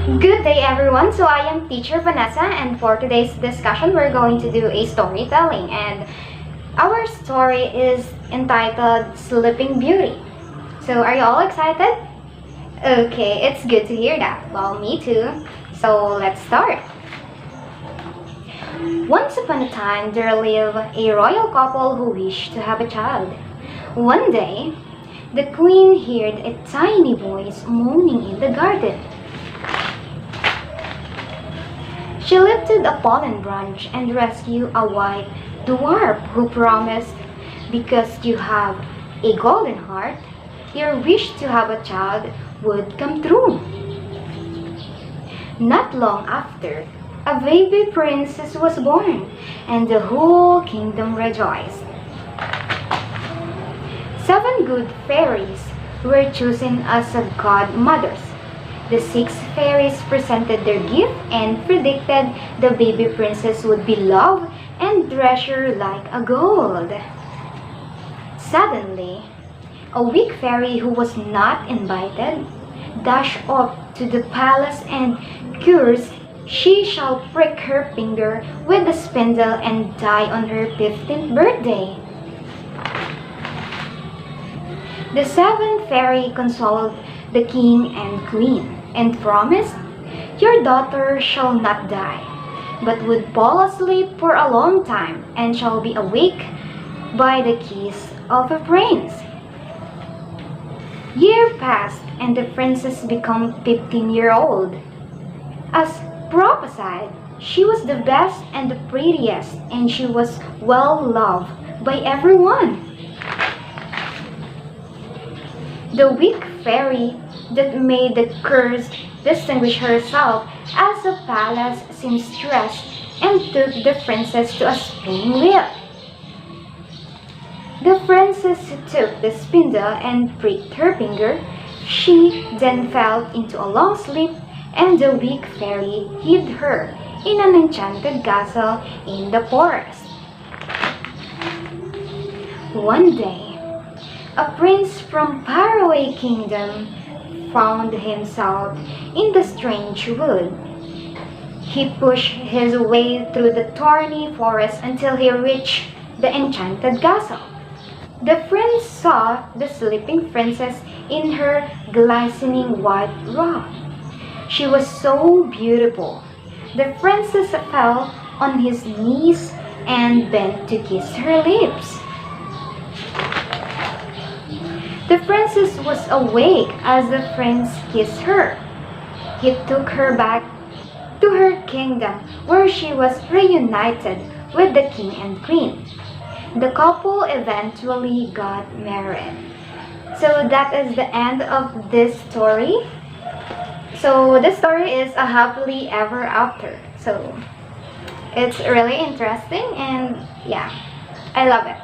Good day everyone, so I am teacher Vanessa, and for today's discussion we're going to do a storytelling, and our story is entitled Sleeping Beauty. So are you all excited? Okay, it's good to hear that. Well, me too. So let's start. Once upon a time there lived a royal couple who wished to have a child. One day, the queen heard a tiny voice moaning in the garden. She lifted a pollen branch and rescued a white dwarf who promised, "Because you have a golden heart, your wish to have a child would come true." Not long after, a baby princess was born, and the whole kingdom rejoiced. 7 good fairies were chosen as godmothers. The 6 fairies presented their gift and predicted the baby princess would be loved and treasured like a gold. Suddenly, a weak fairy who was not invited dashed off to the palace and cursed she shall prick her finger with a spindle and die on her 15th birthday. The 7th fairy consoled the king and queen and promised, "Your daughter shall not die, but would fall asleep for a long time and shall be awake by the kiss of a prince." Year passed and the princess became 15-year-old. As prophesied, she was the best and the prettiest, and she was well loved by everyone. The weak fairy that made the curse distinguish herself as the palace seemed stressed and took the princess to a spinning wheel. The princess took the spindle and pricked her finger. She then fell into a long sleep, and the weak fairy hid her in an enchanted castle in the forest. One day, a prince from faraway kingdom found himself in the strange wood. He pushed his way through the thorny forest until he reached the enchanted castle. The prince saw the sleeping princess in her glistening white robe. She was so beautiful. The princess fell on his knees and bent to kiss her lips. The princess was awake as the prince kissed her. He took her back to her kingdom, where she was reunited with the king and queen. The couple eventually got married. So that is the end of this story. So this story is a happily ever after. So it's really interesting, and yeah, I love it.